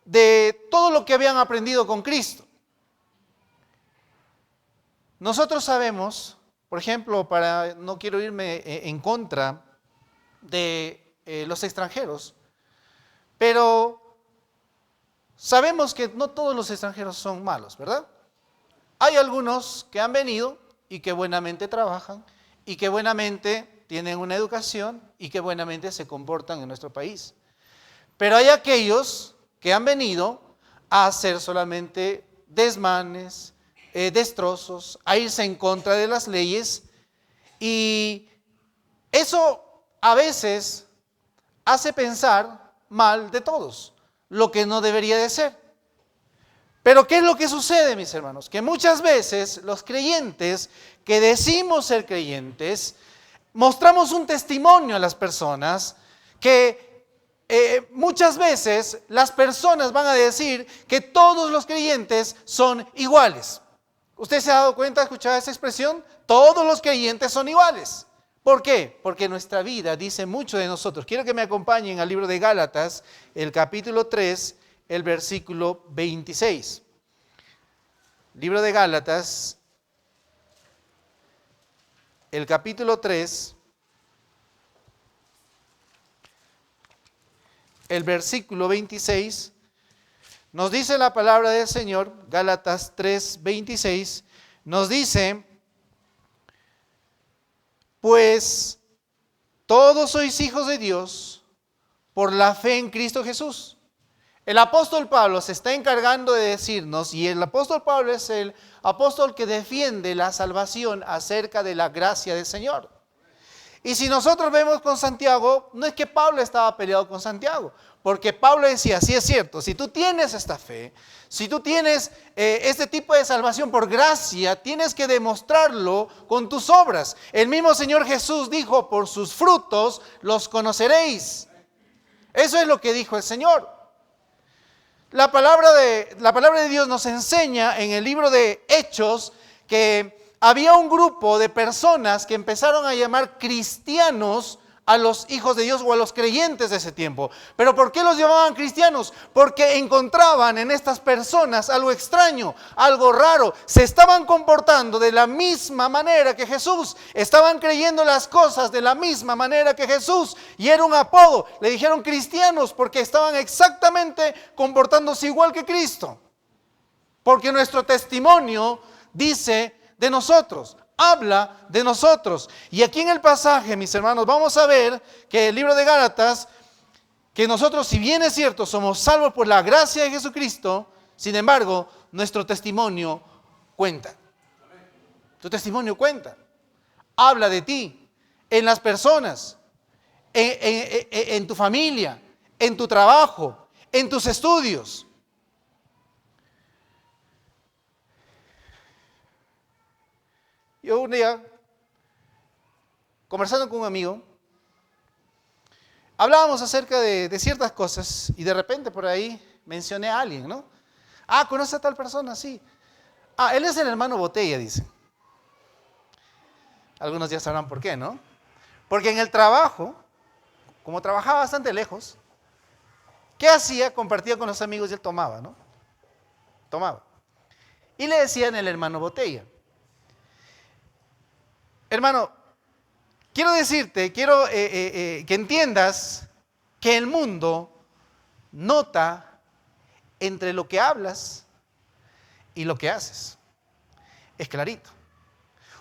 de todo lo que habían aprendido con Cristo. Nosotros sabemos, por ejemplo, no quiero irme en contra de los extranjeros, pero sabemos que no todos los extranjeros son malos, ¿verdad? Hay algunos que han venido y que buenamente trabajan y que buenamente tienen una educación y que buenamente se comportan en nuestro país. Pero hay aquellos que han venido a hacer solamente desmanes, destrozos, a irse en contra de las leyes, y eso a veces hace pensar mal de todos, lo que no debería de ser. Pero ¿qué es lo que sucede, mis hermanos? Que muchas veces los creyentes que decimos ser creyentes, mostramos un testimonio a las personas que muchas veces las personas van a decir que todos los creyentes son iguales. ¿Usted se ha dado cuenta de escuchar esa expresión? Todos los creyentes son iguales. ¿Por qué? Porque nuestra vida dice mucho de nosotros. Quiero que me acompañen al libro de Gálatas, el capítulo 3, el versículo 26. Libro de Gálatas, el capítulo 3, el versículo 26, nos dice la palabra del Señor. Gálatas 3, 26, nos dice: pues todos sois hijos de Dios por la fe en Cristo Jesús. El apóstol Pablo se está encargando de decirnos, y el apóstol Pablo es el apóstol que defiende la salvación acerca de la gracia del Señor. Y si nosotros vemos con Santiago, no es que Pablo estaba peleado con Santiago, porque Pablo decía: sí es cierto, si tú tienes esta fe, si tú tienes este tipo de salvación por gracia, tienes que demostrarlo con tus obras. El mismo Señor Jesús dijo: por sus frutos los conoceréis. Eso es lo que dijo el Señor. La palabra de Dios nos enseña en el libro de Hechos que había un grupo de personas que empezaron a llamar cristianos a los hijos de Dios o a los creyentes de ese tiempo. ¿Pero por qué los llamaban cristianos? Porque encontraban en estas personas algo extraño, algo raro. Se estaban comportando de la misma manera que Jesús. Estaban creyendo las cosas de la misma manera que Jesús. Y era un apodo. Le dijeron cristianos porque estaban exactamente comportándose igual que Cristo. Porque nuestro testimonio dice de nosotros, habla de nosotros. Y aquí en el pasaje, mis hermanos, vamos a ver que el libro de Gálatas, que nosotros, si bien es cierto, somos salvos por la gracia de Jesucristo, sin embargo, nuestro testimonio cuenta. Tu testimonio cuenta. Habla de ti, en las personas, en tu familia, en tu trabajo, en tus estudios. Yo un día, conversando con un amigo, hablábamos acerca de ciertas cosas y de repente por ahí mencioné a alguien, ¿no? Ah, ¿conoce a tal persona? Sí. Ah, él es el hermano Botella, dice. Algunos ya sabrán por qué, ¿no? Porque en el trabajo, como trabajaba bastante lejos, ¿qué hacía? Compartía con los amigos y él tomaba, ¿no? Tomaba. Y le decían el hermano Botella. Hermano, quiero decirte, quiero que entiendas que el mundo nota entre lo que hablas y lo que haces. Es clarito.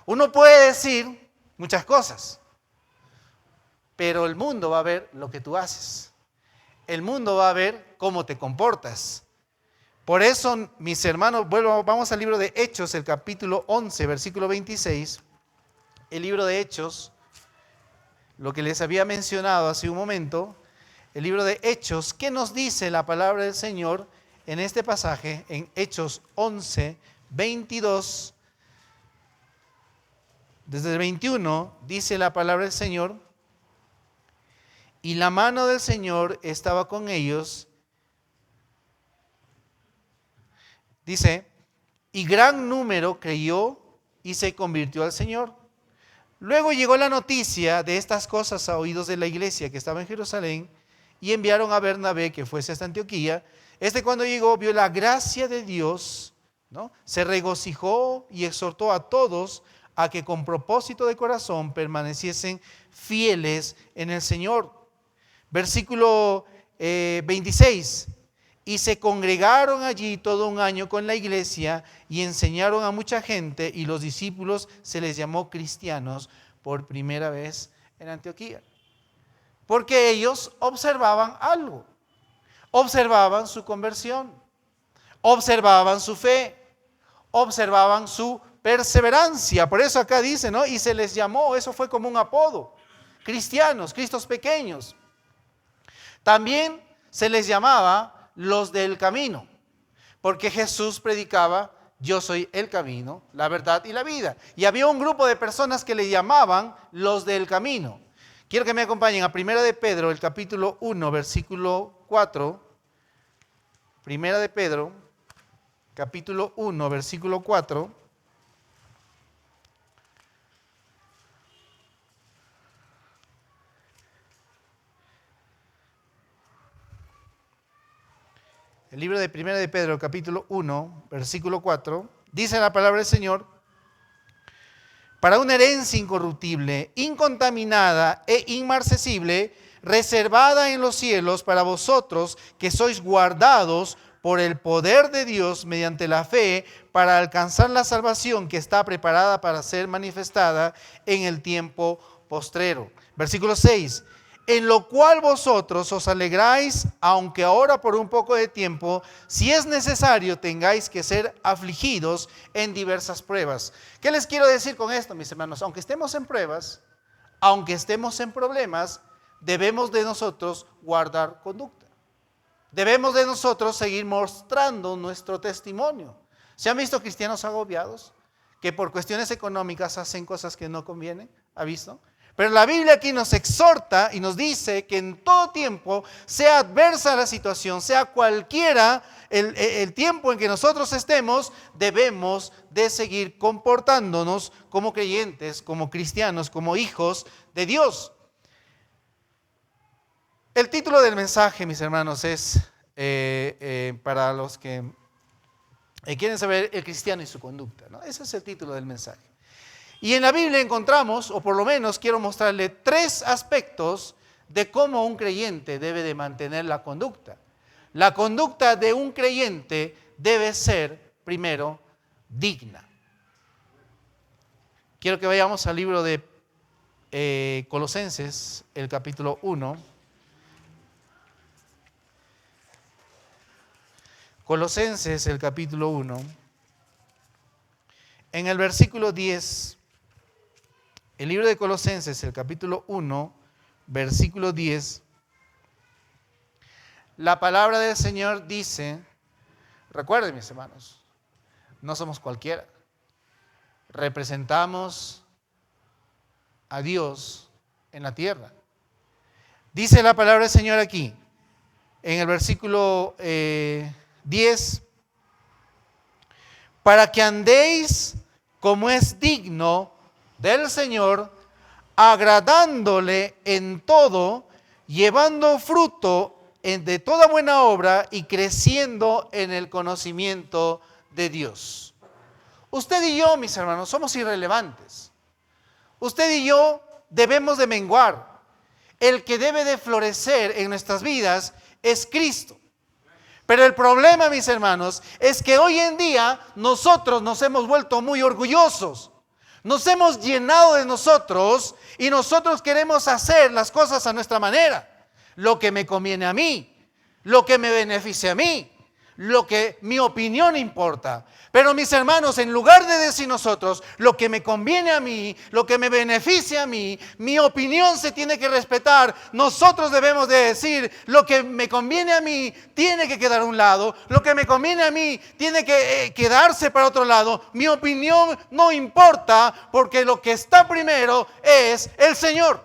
Uno puede decir muchas cosas, pero el mundo va a ver lo que tú haces. El mundo va a ver cómo te comportas. Por eso, mis hermanos, vamos al libro de Hechos, el capítulo 11, versículo 26. El libro de Hechos, lo que les había mencionado hace un momento, el libro de Hechos, ¿qué nos dice la palabra del Señor en este pasaje? En Hechos 11, 22, desde el 21, dice la palabra del Señor: y la mano del Señor estaba con ellos, dice, y gran número creyó y se convirtió al Señor. Luego llegó la noticia de estas cosas a oídos de la iglesia que estaba en Jerusalén, y enviaron a Bernabé que fuese hasta Antioquía, Cuando llegó vio la gracia de Dios, ¿no? Se regocijó y exhortó a todos a que con propósito de corazón permaneciesen fieles en el Señor. Versículo 26. Y se congregaron allí todo un año con la iglesia y enseñaron a mucha gente, y los discípulos se les llamó cristianos por primera vez en Antioquía. Porque ellos observaban algo. Observaban su conversión, observaban su fe, observaban su perseverancia. Por eso acá dice, ¿no? Y se les llamó, eso fue como un apodo, cristianos, cristos pequeños. También se les llamaba los del camino, porque Jesús predicaba: yo soy el camino, la verdad y la vida. Y había un grupo de personas que le llamaban los del camino. Quiero que me acompañen a Primera de Pedro, el capítulo 1, versículo 4. Primera de Pedro, capítulo 1, versículo 4. El libro de Primera de Pedro, capítulo 1, versículo 4, dice la palabra del Señor: para una herencia incorruptible, incontaminada e inmarcesible, reservada en los cielos para vosotros, que sois guardados por el poder de Dios mediante la fe, para alcanzar la salvación que está preparada para ser manifestada en el tiempo postrero. Versículo 6. En lo cual vosotros os alegráis, aunque ahora por un poco de tiempo, si es necesario, tengáis que ser afligidos en diversas pruebas. ¿Qué les quiero decir con esto, mis hermanos? Aunque estemos en pruebas, aunque estemos en problemas, debemos de nosotros guardar conducta. Debemos de nosotros seguir mostrando nuestro testimonio. ¿Se han visto cristianos agobiados que por cuestiones económicas hacen cosas que no convienen? ¿Ha visto? Pero la Biblia aquí nos exhorta y nos dice que en todo tiempo, sea adversa la situación, sea cualquiera el tiempo en que nosotros estemos, debemos de seguir comportándonos como creyentes, como cristianos, como hijos de Dios. El título del mensaje, mis hermanos, es para los que quieren saber el cristiano y su conducta, ¿no? Ese es el título del mensaje. Y en la Biblia encontramos, o por lo menos quiero mostrarle 3 aspectos de cómo un creyente debe de mantener la conducta. La conducta de un creyente debe ser, primero, digna. Quiero que vayamos al libro de Colosenses, el capítulo 1. Colosenses, el capítulo 1. En el versículo 10. El libro de Colosenses, el capítulo 1, versículo 10, la palabra del Señor dice, recuerden, mis hermanos, no somos cualquiera, representamos a Dios en la tierra. Dice la palabra del Señor aquí, en el versículo 10, para que andéis como es digno del Señor, agradándole en todo, llevando fruto de toda buena obra y creciendo en el conocimiento de Dios. Usted y yo, mis hermanos, somos irrelevantes. Usted y yo debemos de menguar. El que debe de florecer en nuestras vidas es Cristo. Pero el problema, mis hermanos, es que hoy en día nosotros nos hemos vuelto muy orgullosos. Nos hemos llenado de nosotros y nosotros queremos hacer las cosas a nuestra manera. Lo que me conviene a mí, lo que me beneficia a mí, lo que mi opinión importa. Pero mis hermanos, en lugar de decir nosotros lo que me conviene a mí, lo que me beneficia a mí, mi opinión se tiene que respetar. Nosotros debemos de decir lo que me conviene a mí tiene que quedar a un lado, lo que me conviene a mí tiene que quedarse para otro lado. Mi opinión no importa porque lo que está primero es el Señor.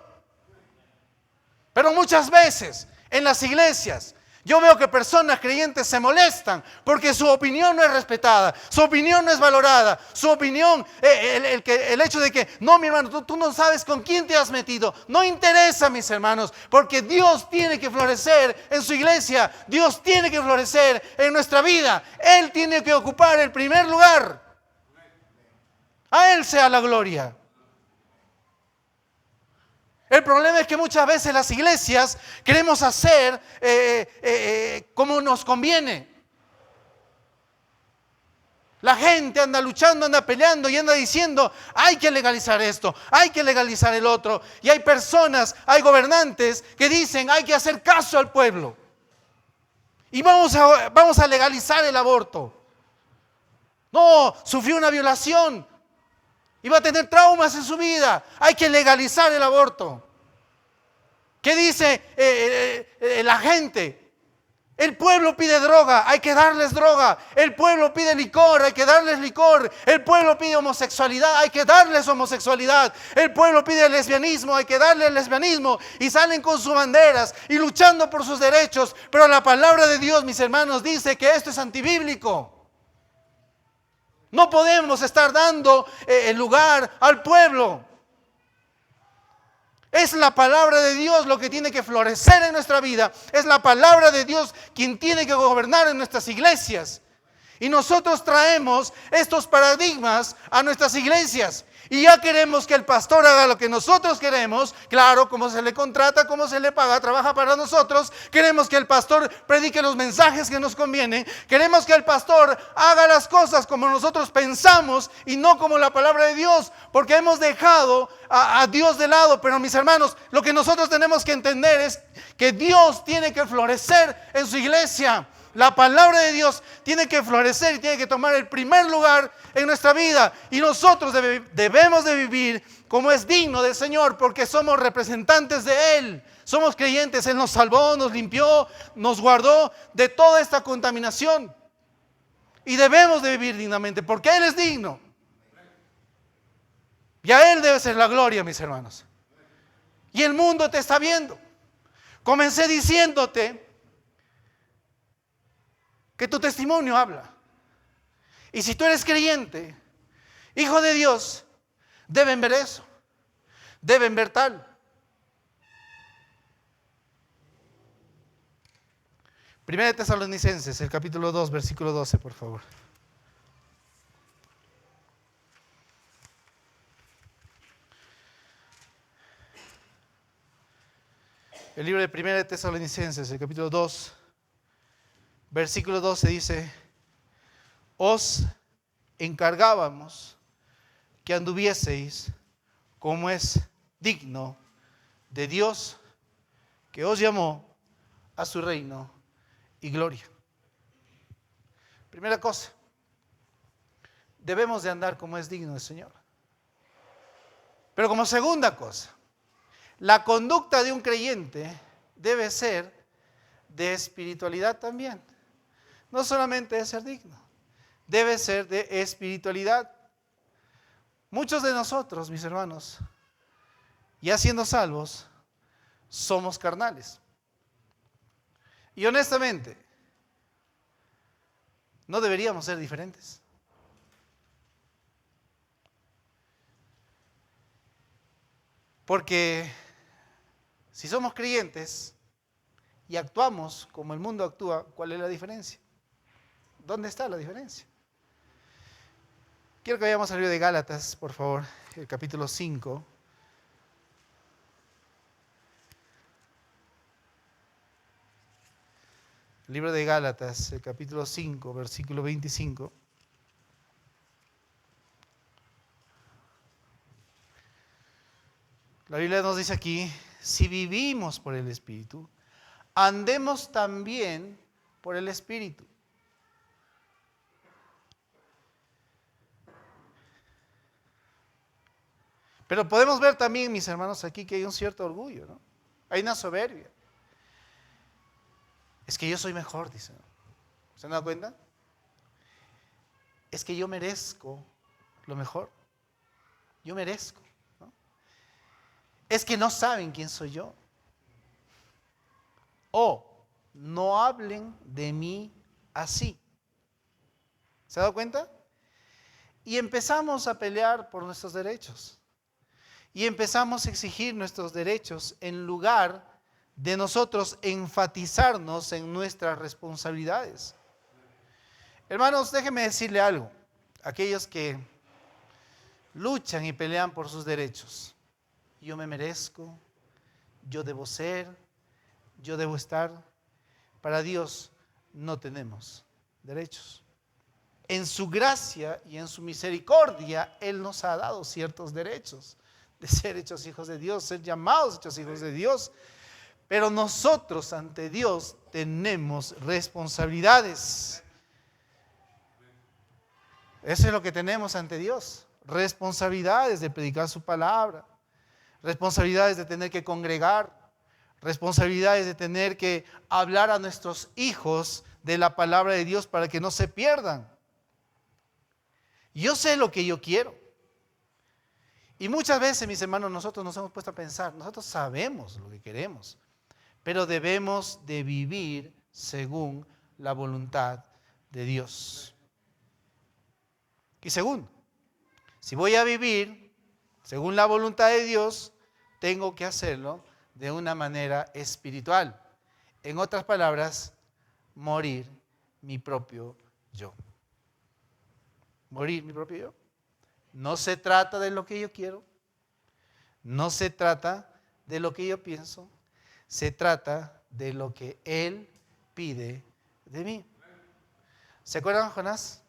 Pero muchas veces en las iglesias Yo veo que personas creyentes se molestan porque su opinión no es respetada, su opinión no es valorada, su opinión, el hecho de que, no, mi hermano, tú no sabes con quién te has metido, no interesa, mis hermanos, porque Dios tiene que florecer en su iglesia, Dios tiene que florecer en nuestra vida, Él tiene que ocupar el primer lugar, a Él sea la gloria. El problema es que muchas veces las iglesias queremos hacer como nos conviene. La gente anda luchando, anda peleando y anda diciendo, hay que legalizar esto, hay que legalizar el otro. Y hay personas, hay gobernantes que dicen, hay que hacer caso al pueblo. Y vamos a legalizar el aborto. No, sufrió una violación y va a tener traumas en su vida. Hay que legalizar el aborto. ¿Qué dice la gente? El pueblo pide droga, hay que darles droga. El pueblo pide licor, hay que darles licor. El pueblo pide homosexualidad, hay que darles homosexualidad. El pueblo pide lesbianismo, hay que darles lesbianismo. Y salen con sus banderas y luchando por sus derechos. Pero la palabra de Dios, mis hermanos, dice que esto es antibíblico. No podemos estar dando el lugar al pueblo. Es la palabra de Dios lo que tiene que florecer en nuestra vida. Es la palabra de Dios quien tiene que gobernar en nuestras iglesias. Y nosotros traemos estos paradigmas a nuestras iglesias. Y ya queremos que el pastor haga lo que nosotros queremos. Claro, como se le contrata, como se le paga, trabaja para nosotros. Queremos que el pastor predique los mensajes que nos convienen. Queremos que el pastor haga las cosas como nosotros pensamos y no como la palabra de Dios. Porque hemos dejado a Dios de lado. Pero mis hermanos, lo que nosotros tenemos que entender es que Dios tiene que florecer en su iglesia. La palabra de Dios tiene que florecer y tiene que tomar el primer lugar en nuestra vida. Y nosotros debemos de vivir como es digno del Señor, porque somos representantes de Él. Somos creyentes, Él nos salvó, nos limpió, nos guardó de toda esta contaminación. Y debemos de vivir dignamente, porque Él es digno. Y a Él debe ser la gloria, mis hermanos. Y el mundo te está viendo. Comencé diciéndote que tu testimonio habla. Y si tú eres creyente, hijo de Dios, deben ver eso. Deben ver tal. Primera de Tesalonicenses, el capítulo 2, versículo 12, por favor. El libro de Primera de Tesalonicenses, el capítulo 2, versículo 12 dice, os encargábamos que anduvieseis como es digno de Dios que os llamó a su reino y gloria. Primera cosa, debemos de andar como es digno del Señor. Pero como segunda cosa, la conducta de un creyente debe ser de espiritualidad también. No solamente de ser digno, debe ser de espiritualidad. Muchos de nosotros, mis hermanos, ya siendo salvos, somos carnales. Y honestamente, no deberíamos ser diferentes. Porque si somos creyentes y actuamos como el mundo actúa, ¿cuál es la diferencia? ¿Dónde está la diferencia? Quiero que vayamos al libro de Gálatas, por favor, el capítulo 5. El libro de Gálatas, el capítulo 5, versículo 25. La Biblia nos dice aquí, si vivimos por el Espíritu, andemos también por el Espíritu. Pero podemos ver también, mis hermanos, aquí que hay un cierto orgullo, ¿no? Hay una soberbia. Es que yo soy mejor, dicen. ¿Se han dado cuenta? Es que yo merezco lo mejor. Yo merezco, ¿no? Es que no saben quién soy yo. O no hablen de mí así. ¿Se ha dado cuenta? Y empezamos a pelear por nuestros derechos. Y empezamos a exigir nuestros derechos en lugar de nosotros enfatizarnos en nuestras responsabilidades. Hermanos, déjenme decirle algo. Aquellos que luchan y pelean por sus derechos. Yo me merezco, yo debo ser, yo debo estar. Para Dios no tenemos derechos. En su gracia y en su misericordia, Él nos ha dado ciertos derechos de ser hechos hijos de Dios, ser llamados hechos hijos de Dios. Pero nosotros ante Dios tenemos responsabilidades. Eso es lo que tenemos ante Dios. Responsabilidades de predicar su palabra. Responsabilidades de tener que congregar. Responsabilidades de tener que hablar a nuestros hijos de la palabra de Dios para que no se pierdan. Yo sé lo que yo quiero. Y muchas veces, mis hermanos, nosotros nos hemos puesto a pensar, nosotros sabemos lo que queremos, pero debemos de vivir según la voluntad de Dios. Y segundo, si voy a vivir según la voluntad de Dios, tengo que hacerlo de una manera espiritual. En otras palabras, morir mi propio yo. Morir mi propio yo. No se trata de lo que yo quiero, no se trata de lo que yo pienso, se trata de lo que Él pide de mí. ¿Se acuerdan de Jonás?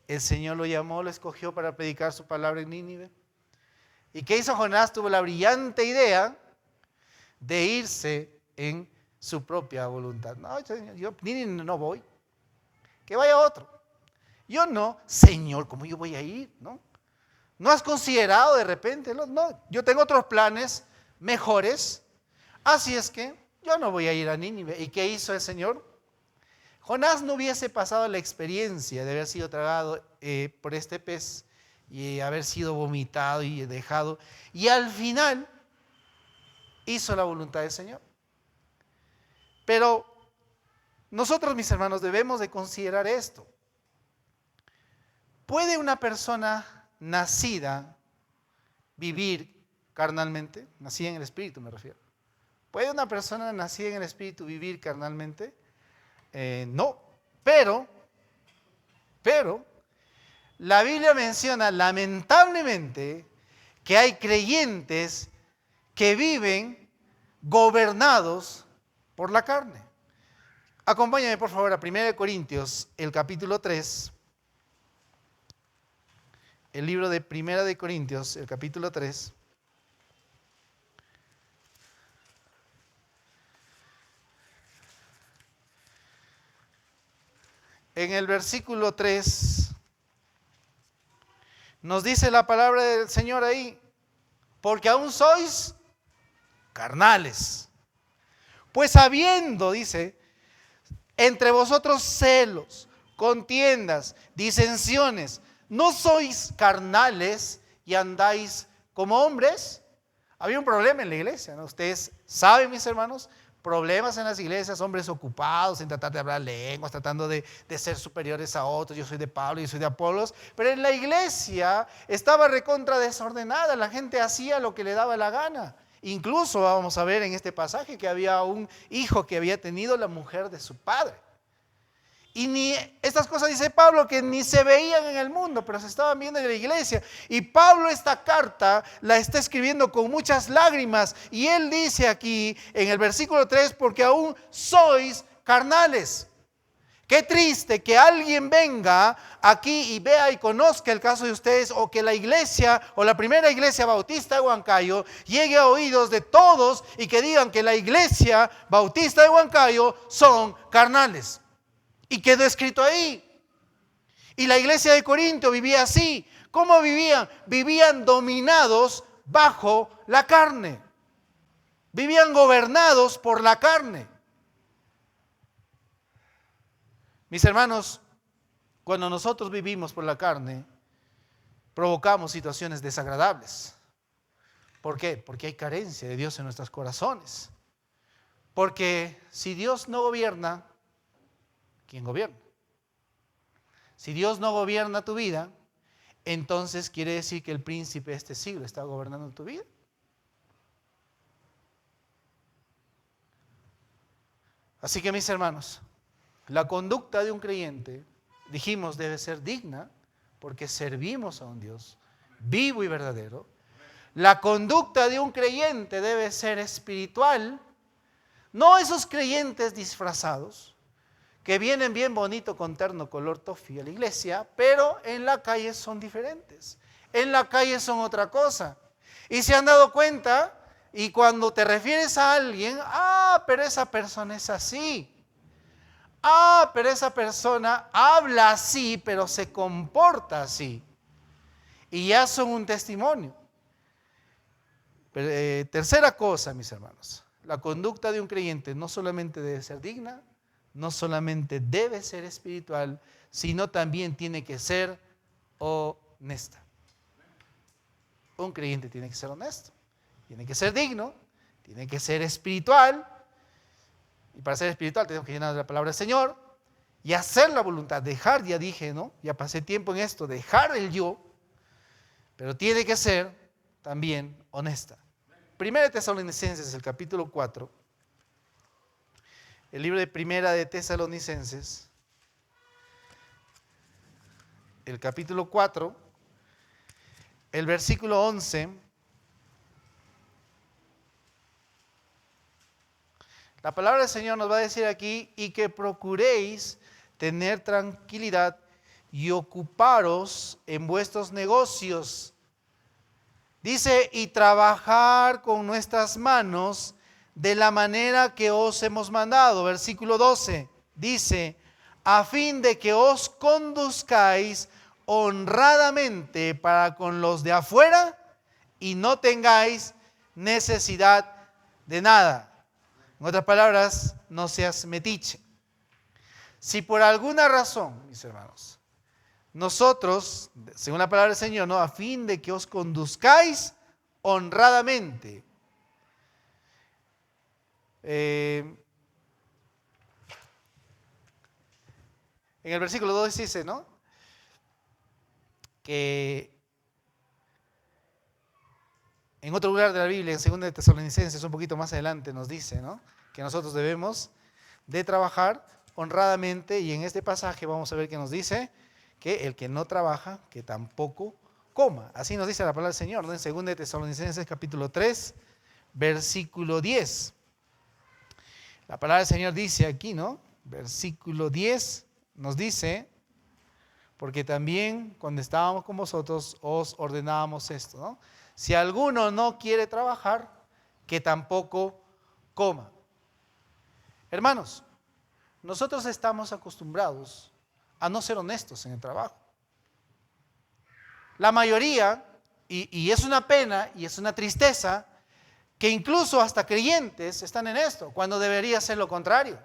El Señor lo llamó, lo escogió para predicar su palabra en Nínive. ¿Y qué hizo Jonás? Tuvo la brillante idea de irse en su propia voluntad. No, yo Nínive no voy, que vaya otro. Yo no, Señor, ¿cómo yo voy a ir? ¿No has considerado de repente? No, yo tengo otros planes mejores, así es que yo no voy a ir a Nínive. ¿Y qué hizo el Señor? Jonás no hubiese pasado la experiencia de haber sido tragado por este pez y haber sido vomitado y dejado, y al final hizo la voluntad del Señor. Pero nosotros, mis hermanos, debemos de considerar esto. ¿Puede una persona nacida vivir carnalmente? Nacida en el espíritu me refiero. ¿Puede una persona nacida en el espíritu vivir carnalmente? No, pero la Biblia menciona lamentablemente que hay creyentes que viven gobernados por la carne. Acompáñame por favor a 1 Corintios, el capítulo 3. El libro de 1 Corintios, el capítulo 3. En el versículo 3 nos dice la palabra del Señor ahí, porque aún sois carnales. Pues habiendo, dice, entre vosotros celos, contiendas, disensiones, ¿no sois carnales y andáis como hombres? Había un problema en la iglesia, ¿no? Ustedes saben, mis hermanos, problemas en las iglesias, hombres ocupados en tratar de hablar lenguas, tratando de ser superiores a otros. Yo soy de Pablo, yo soy de Apolos. Pero en la iglesia estaba recontra desordenada, la gente hacía lo que le daba la gana. Incluso vamos a ver en este pasaje que había un hijo que había tenido la mujer de su padre. Y ni estas cosas, dice Pablo, que ni se veían en el mundo, pero se estaban viendo en la iglesia. Y Pablo esta carta la está escribiendo con muchas lágrimas. Y él dice aquí en el versículo 3, porque aún sois carnales. Qué triste que alguien venga aquí y vea y conozca el caso de ustedes, o que la iglesia o la primera iglesia bautista de Huancayo llegue a oídos de todos y que digan que la iglesia bautista de Huancayo son carnales. Y quedó escrito ahí. Y la iglesia de Corinto vivía así. ¿Cómo vivían? Vivían dominados bajo la carne. Vivían gobernados por la carne. Mis hermanos, cuando nosotros vivimos por la carne, provocamos situaciones desagradables. ¿Por qué? Porque hay carencia de Dios en nuestros corazones. Porque si Dios no gobierna, ¿quién gobierna? Si Dios no gobierna tu vida, entonces quiere decir que el príncipe de este siglo está gobernando tu vida. Así que mis hermanos, la conducta de un creyente, dijimos, debe ser digna, porque servimos a un Dios vivo y verdadero. La conducta de un creyente debe ser espiritual, no esos creyentes disfrazados, que vienen bien bonito con terno color toffee a la iglesia, pero en la calle son diferentes. En la calle son otra cosa. Y se han dado cuenta, y cuando te refieres a alguien, pero esa persona es así. Pero esa persona habla así, pero se comporta así. Y ya son un testimonio. Tercera cosa, mis hermanos. La conducta de un creyente no solamente debe ser digna, no solamente debe ser espiritual, sino también tiene que ser honesta. Un creyente tiene que ser honesto, tiene que ser digno, tiene que ser espiritual. Y para ser espiritual tenemos que llenar la palabra del Señor y hacer la voluntad, dejar, ya dije, ¿no? Ya pasé tiempo en esto, dejar el yo, pero tiene que ser también honesta. Primera de Tesalonicenses, el capítulo 4, el libro de Primera de Tesalonicenses, el capítulo 4, el versículo 11, la palabra del Señor nos va a decir aquí, y que procuréis tener tranquilidad y ocuparos en vuestros negocios. Dice, y trabajar con nuestras manos de la manera que os hemos mandado. Versículo 12, dice, a fin de que os conduzcáis honradamente para con los de afuera y no tengáis necesidad de nada. En otras palabras, no seas metiche. Si por alguna razón, mis hermanos, nosotros, según la palabra del Señor, ¿no? A fin de que os conduzcáis honradamente. En el versículo 2 dice, ¿no? Que en otro lugar de la Biblia, en 2 de Tesalonicenses, un poquito más adelante, nos dice, ¿no? Que nosotros debemos de trabajar honradamente, y en este pasaje vamos a ver que nos dice que el que no trabaja, que tampoco coma. Así nos dice la palabra del Señor, ¿no? En 2 de Tesalonicenses capítulo 3, versículo 10. La palabra del Señor dice aquí, ¿no? Versículo 10 nos dice, porque también cuando estábamos con vosotros os ordenábamos esto, ¿no? Si alguno no quiere trabajar, que tampoco coma. Hermanos, nosotros estamos acostumbrados a no ser honestos en el trabajo. La mayoría, y es una pena y es una tristeza, que incluso hasta creyentes están en esto, cuando debería ser lo contrario.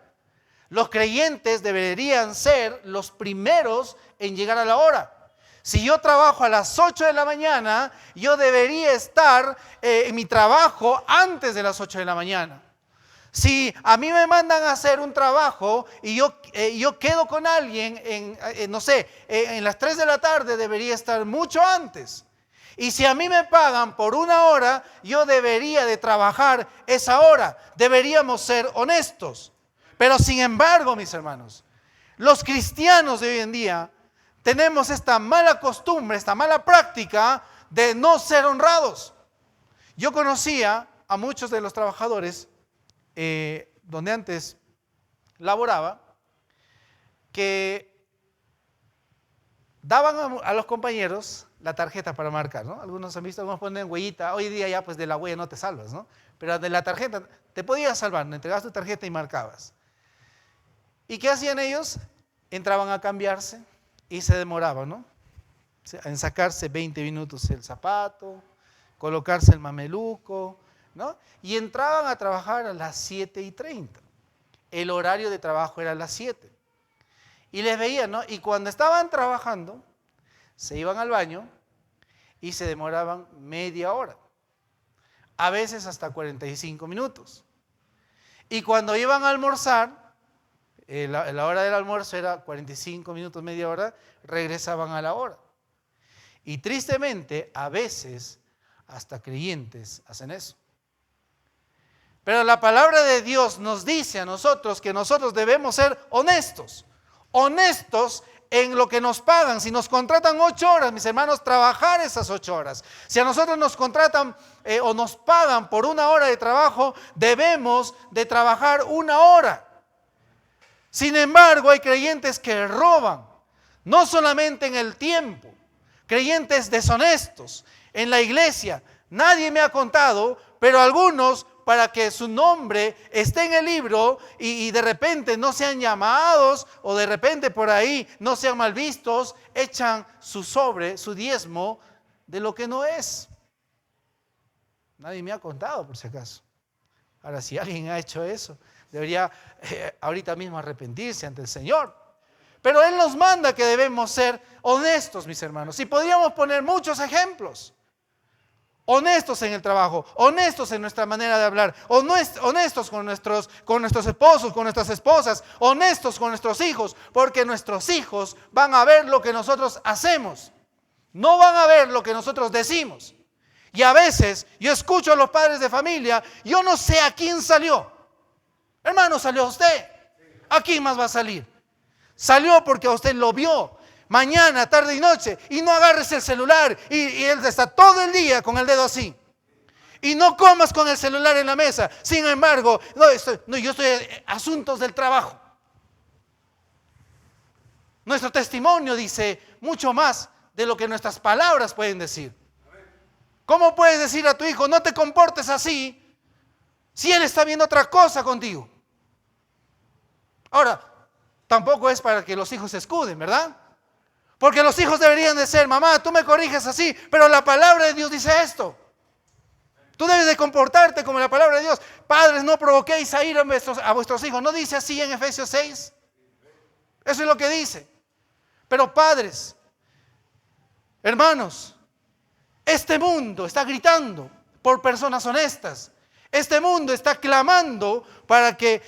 Los creyentes deberían ser los primeros en llegar a la hora. Si yo trabajo a las 8 de la mañana, yo debería estar en mi trabajo antes de las 8 de la mañana. Si a mí me mandan a hacer un trabajo y yo quedo con alguien en las 3 de la tarde, debería estar mucho antes. Y si a mí me pagan por 1 hora, yo debería de trabajar esa hora. Deberíamos ser honestos. Pero sin embargo, mis hermanos, los cristianos de hoy en día tenemos esta mala costumbre, esta mala práctica de no ser honrados. Yo conocía a muchos de los trabajadores donde antes laboraba, que daban a los compañeros la tarjeta para marcar, ¿no? Algunos han visto, algunos ponen huellita, hoy día ya pues de la huella no te salvas, ¿no? Pero de la tarjeta te podías salvar, entregabas tu tarjeta y marcabas. ¿Y qué hacían ellos? Entraban a cambiarse y se demoraban, ¿no? En sacarse 20 minutos el zapato, colocarse el mameluco, ¿no? Y entraban a trabajar a las 7:30. El horario de trabajo era a las 7. Y les veían, ¿no? Y cuando estaban trabajando, se iban al baño y se demoraban media hora. A veces hasta 45 minutos. Y cuando iban a almorzar, la hora del almuerzo era 45 minutos, media hora, regresaban a la hora. Y tristemente, a veces, hasta creyentes hacen eso. Pero la palabra de Dios nos dice a nosotros que nosotros debemos ser honestos. Honestos en lo que nos pagan. Si nos contratan 8 horas, mis hermanos, trabajar esas 8 horas. Si a nosotros nos contratan o nos pagan por 1 hora de trabajo, debemos de trabajar 1 hora. Sin embargo, hay creyentes que roban, no solamente en el tiempo, creyentes deshonestos en la iglesia. Nadie me ha contado, pero algunos, para que su nombre esté en el libro y de repente no sean llamados o de repente por ahí no sean mal vistos, echan su diezmo de lo que no es. Nadie me ha contado, por si acaso. Ahora, si alguien ha hecho eso, debería ahorita mismo arrepentirse ante el Señor. Pero Él nos manda que debemos ser honestos, mis hermanos. Y podríamos poner muchos ejemplos. Honestos en el trabajo, honestos en nuestra manera de hablar, honestos con nuestros esposos, con nuestras esposas, honestos con nuestros hijos, porque nuestros hijos van a ver lo que nosotros hacemos, no van a ver lo que nosotros decimos. Y a veces yo escucho a los padres de familia, yo no sé a quién salió. Hermano, salió a usted. ¿A quién más va a salir? Salió porque a usted lo vio. Mañana, tarde y noche, y no agarres el celular y él está todo el día con el dedo así. Y no comas con el celular en la mesa. Sin embargo, yo estoy en asuntos del trabajo. Nuestro testimonio dice mucho más de lo que nuestras palabras pueden decir. ¿Cómo puedes decir a tu hijo, no te comportes así, si él está viendo otra cosa contigo? Ahora, tampoco es para que los hijos se escuden, ¿verdad? Porque los hijos deberían de ser, mamá, tú me corriges así, pero la palabra de Dios dice esto. Tú debes de comportarte como la palabra de Dios. Padres, no provoquéis a ir a vuestros hijos. ¿No dice así en Efesios 6? Eso es lo que dice. Pero padres, hermanos, este mundo está gritando por personas honestas. Este mundo está clamando para que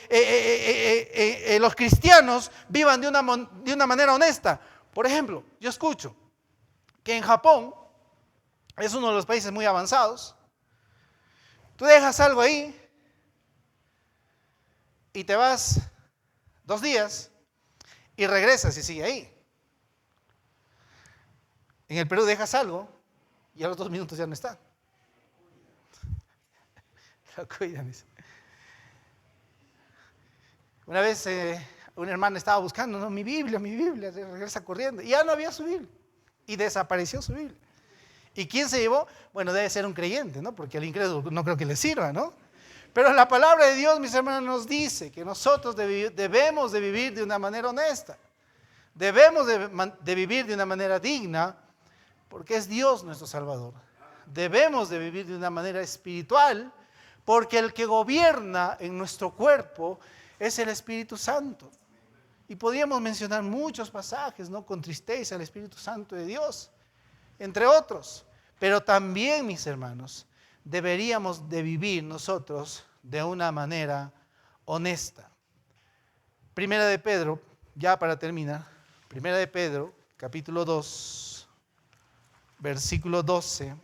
los cristianos vivan de una manera honesta. Por ejemplo, yo escucho que en Japón, es uno de los países muy avanzados, tú dejas algo ahí y te vas 2 días y regresas y sigue ahí. En el Perú dejas algo y a los 2 minutos ya no está. Lo cuidan. Una vez una hermana estaba buscando, ¿no? Mi Biblia, regresa corriendo. Y ya no había su Biblia. Y desapareció su Biblia. ¿Y quién se llevó? Bueno, debe ser un creyente, ¿no? Porque al incrédulo no creo que le sirva, ¿no? Pero la palabra de Dios, mis hermanos, nos dice que nosotros debemos de vivir de una manera honesta. Debemos de vivir de una manera digna, porque es Dios nuestro Salvador. Debemos de vivir de una manera espiritual, porque el que gobierna en nuestro cuerpo es el Espíritu Santo. Y podríamos mencionar muchos pasajes, ¿no? Contristéis al Espíritu Santo de Dios, entre otros. Pero también, mis hermanos, deberíamos de vivir nosotros de una manera honesta. Primera de Pedro, ya para terminar, Primera de Pedro, capítulo 2, versículo 12.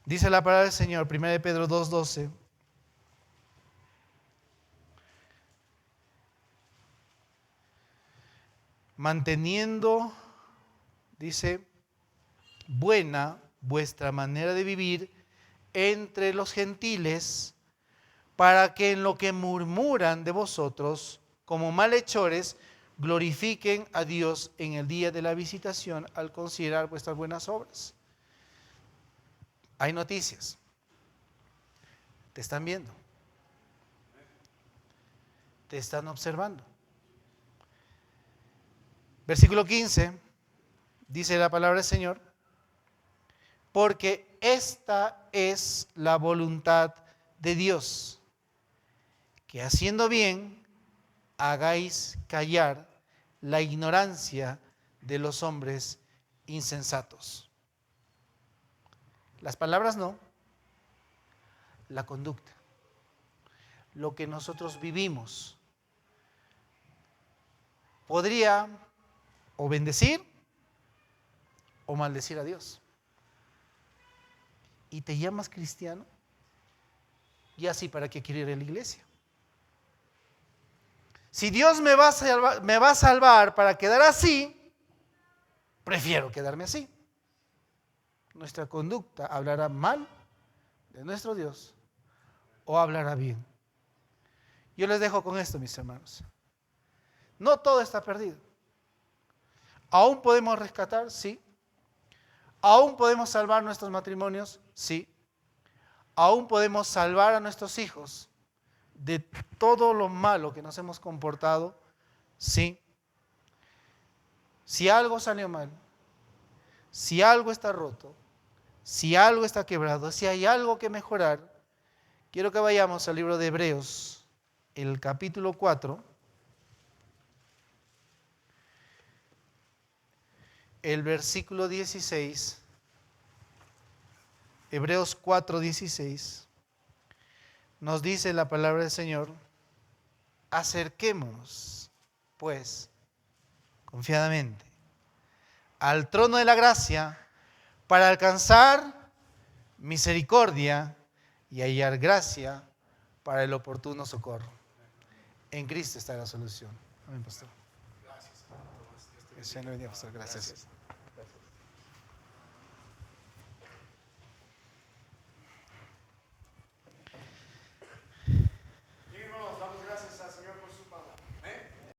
Dice la palabra del Señor, 1 Pedro 2:12. Manteniendo, dice, buena vuestra manera de vivir entre los gentiles, para que en lo que murmuran de vosotros, como malhechores, glorifiquen a Dios en el día de la visitación al considerar vuestras buenas obras. Hay noticias. Te están viendo. Te están observando. Versículo 15, dice la palabra del Señor, porque esta es la voluntad de Dios, que haciendo bien hagáis callar la ignorancia de los hombres insensatos. Las palabras no, la conducta, lo que nosotros vivimos. Podría o bendecir o maldecir a Dios. ¿Y te llamas cristiano? ¿Y así para qué quiero ir a la iglesia? Si Dios me va a salvar para quedar así, prefiero quedarme así. Nuestra conducta hablará mal de nuestro Dios o hablará bien. Yo les dejo con esto, mis hermanos. No todo está perdido. ¿Aún podemos rescatar? Sí. ¿Aún podemos salvar nuestros matrimonios? Sí. ¿Aún podemos salvar a nuestros hijos de todo lo malo que nos hemos comportado? Sí. Si algo salió mal, si algo está roto, si algo está quebrado, si hay algo que mejorar, quiero que vayamos al libro de Hebreos, el capítulo 4, el versículo 16, Hebreos 4, 16, nos dice la palabra del Señor: acerquémonos, pues, confiadamente al trono de la gracia para alcanzar misericordia y hallar gracia para el oportuno socorro. En Cristo está la solución. Amén, pastor. Gracias. Gracias.